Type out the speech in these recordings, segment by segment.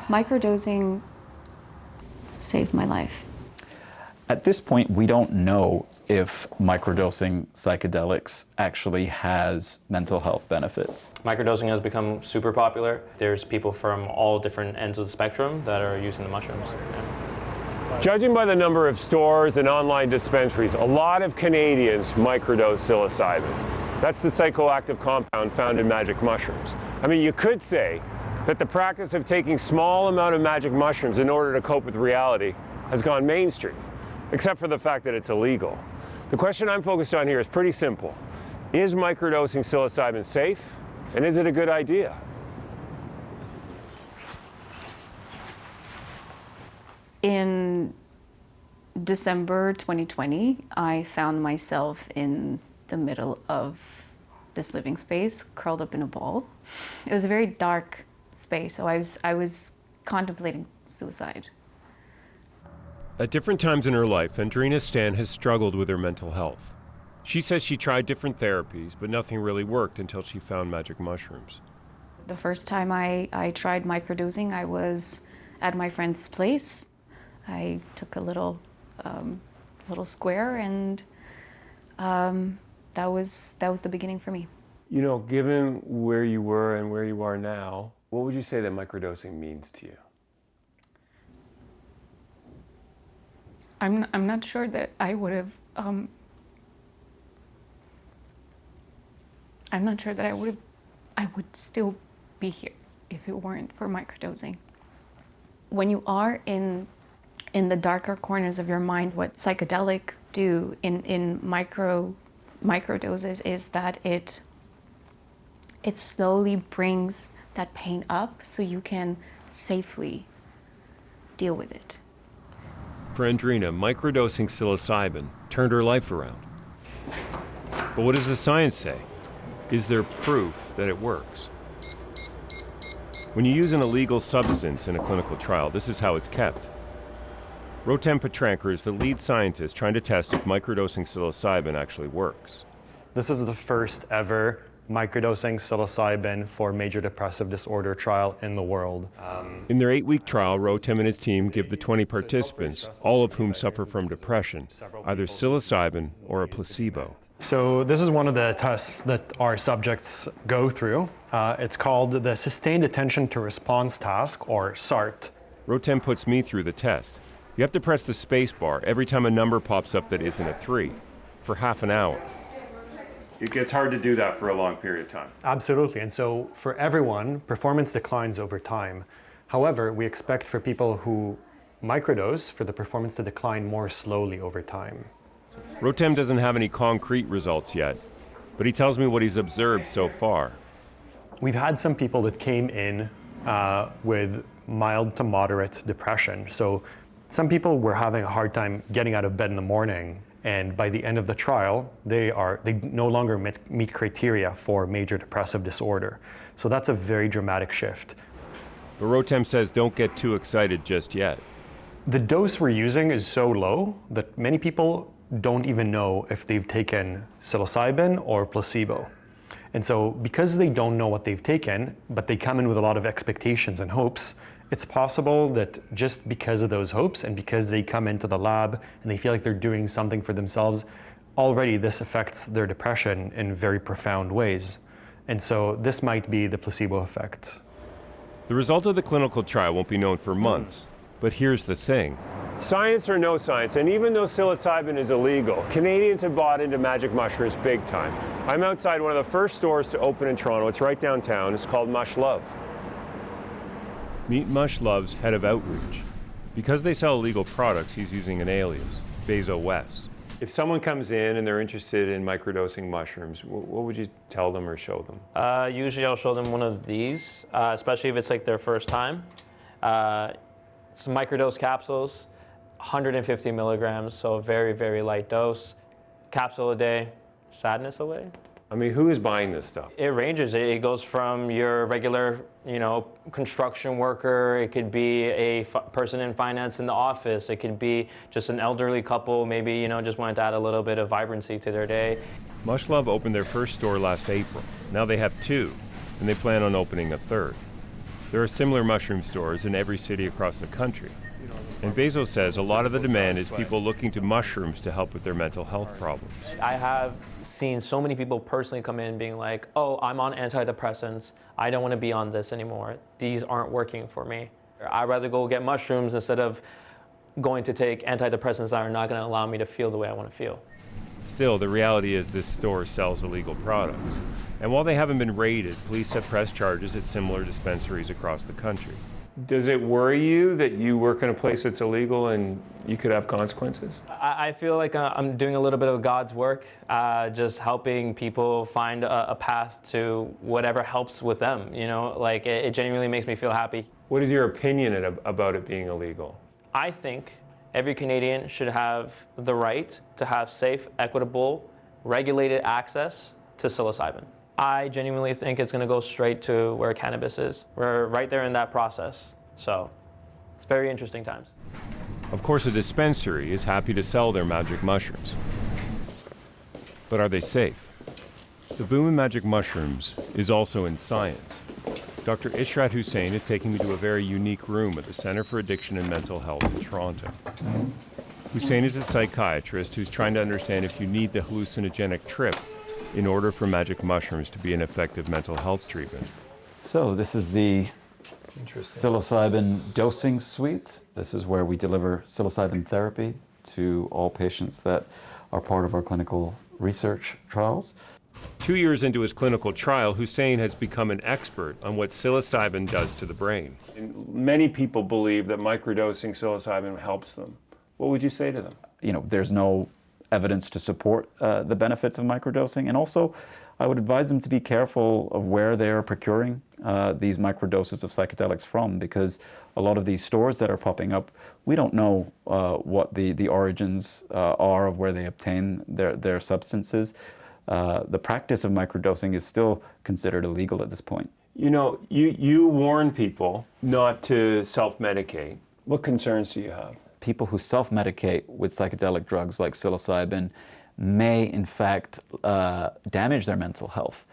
Microdosing saved my life. At this point, we don't know if microdosing psychedelics actually has mental health benefits. Microdosing has become super popular. There's people from all different ends of the spectrum that are using the mushrooms. Yeah. Judging by the number of stores and online dispensaries, a lot of Canadians microdose psilocybin. That's the psychoactive compound found in magic mushrooms. I mean, you could say that the practice of taking small amount of magic mushrooms in order to cope with reality has gone mainstream, except for the fact that it's illegal. The question I'm focused on here is pretty simple. Is microdosing psilocybin safe, and is it a good idea? In December 2020, I found myself in the middle of this living space, curled up in a ball. It was a very dark space, so I was contemplating suicide. At different times in her life, Andrina Stan has struggled with her mental health. She says she tried different therapies, but nothing really worked until she found magic mushrooms. The first time I tried microdosing, I was at my friend's place. I took a little square, and that was the beginning for me. You know, given where you were and where you are now, what would you say that microdosing means to you? I'm not sure that I would have. I'm not sure that I would still be here if it weren't for microdosing. When you are in the darker corners of your mind, what psychedelic do in microdoses is that it slowly brings that pain up so you can safely deal with it. For Andrina, microdosing psilocybin turned her life around. But what does the science say? Is there proof that it works? When you use an illegal substance in a clinical trial, this is how it's kept. Rotem Petranker is the lead scientist trying to test if microdosing psilocybin actually works. This is the first ever microdosing psilocybin for major depressive disorder trial in the world. In their 8-week trial, Rotem and his team give the 20 participants, all of whom suffer from depression, either psilocybin or a placebo. So this is one of the tests that our subjects go through. It's called the Sustained Attention to Response Task, or SART. Rotem puts me through the test. You have to press the space bar every time a number pops up that isn't a 3, for half an hour. It gets hard to do that for a long period of time. Absolutely, and so for everyone, performance declines over time. However, we expect for people who microdose for the performance to decline more slowly over time. Rotem doesn't have any concrete results yet, but he tells me what he's observed so far. We've had some people that came in with mild to moderate depression. So some people were having a hard time getting out of bed in the morning, and by the end of the trial, they no longer meet criteria for major depressive disorder. So that's a very dramatic shift. But Rotem says don't get too excited just yet. The dose we're using is so low that many people don't even know if they've taken psilocybin or placebo. And so because they don't know what they've taken, but they come in with a lot of expectations and hopes, it's possible that just because of those hopes and because they come into the lab and they feel like they're doing something for themselves, already this affects their depression in very profound ways. And so this might be the placebo effect. The result of the clinical trial won't be known for months, but here's the thing. Science or no science, and even though psilocybin is illegal, Canadians have bought into magic mushrooms big time. I'm outside one of the first stores to open in Toronto. It's right downtown. It's called MUSH Love. Meet MUSH Love's head of outreach. Because they sell illegal products, he's using an alias, Bezo West. If someone comes in and they're interested in microdosing mushrooms, what would you tell them or show them? Usually I'll show them one of these, especially if it's like their first time. Some microdose capsules, 150 milligrams, so a very, very light dose. Capsule a day, sadness away. I mean, who is buying this stuff? It ranges. It goes from your regular, construction worker. It could be a person in finance in the office. It could be just an elderly couple, maybe, just wanted to add a little bit of vibrancy to their day. MUSH Love opened their first store last April. Now they have 2, and they plan on opening a 3rd. There are similar mushroom stores in every city across the country. And Bezos says a lot of the demand is people looking to mushrooms to help with their mental health problems. I have seen so many people personally come in being like, oh, I'm on antidepressants. I don't want to be on this anymore. These aren't working for me. I'd rather go get mushrooms instead of going to take antidepressants that are not going to allow me to feel the way I want to feel. Still, the reality is this store sells illegal products. And while they haven't been raided, police have pressed charges at similar dispensaries across the country. Does it worry you that you work in a place that's illegal and you could have consequences? I feel like I'm doing a little bit of God's work, just helping people find a path to whatever helps with them. You know, like it genuinely makes me feel happy. What is your opinion about it being illegal? I think every Canadian should have the right to have safe, equitable, regulated access to psilocybin. I genuinely think it's going to go straight to where cannabis is. We're right there in that process. So it's very interesting times. Of course, a dispensary is happy to sell their magic mushrooms. But are they safe? The boom in magic mushrooms is also in science. Dr. Ishrat Hussein is taking me to a very unique room at the Centre for Addiction and Mental Health in Toronto. Hussein is a psychiatrist who's trying to understand if you need the hallucinogenic trip in order for magic mushrooms to be an effective mental health treatment. So this is the psilocybin dosing suite. This is where we deliver psilocybin therapy to all patients that are part of our clinical research trials. 2 years into his clinical trial, Hussein has become an expert on what psilocybin does to the brain. And many people believe that microdosing psilocybin helps them. What would you say to them? You know, there's no evidence to support the benefits of microdosing, and also I would advise them to be careful of where they're procuring these microdoses of psychedelics from, because a lot of these stores that are popping up, we don't know what the origins are of where they obtain their substances. The practice of microdosing is still considered illegal at this point. You know, you warn people not to self-medicate. What concerns do you have? People who self-medicate with psychedelic drugs like psilocybin may in fact damage their mental health.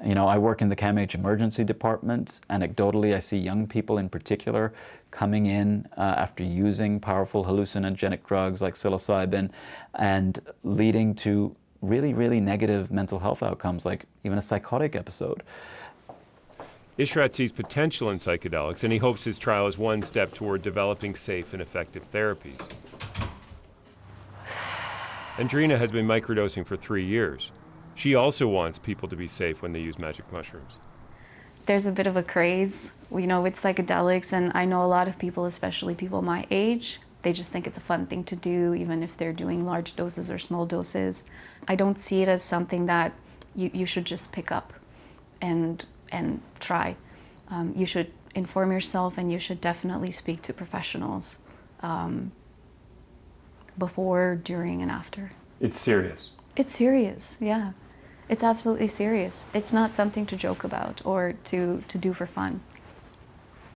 You know, I work in the CAMH emergency department. Anecdotally, I see young people in particular coming in after using powerful hallucinogenic drugs like psilocybin and leading to really negative mental health outcomes, like even a psychotic episode. Ishrat sees potential in psychedelics, and he hopes his trial is one step toward developing safe and effective therapies. Andrina has been microdosing for 3 years. She also wants people to be safe when they use magic mushrooms. There's a bit of a craze, you know, with psychedelics, and I know a lot of people, especially people my age, they just think it's a fun thing to do, even if they're doing large doses or small doses. I don't see it as something that you should just pick up and try. You should inform yourself, and you should definitely speak to professionals before, during, and after. It's serious. It's serious, yeah. It's absolutely serious. It's not something to joke about or to do for fun.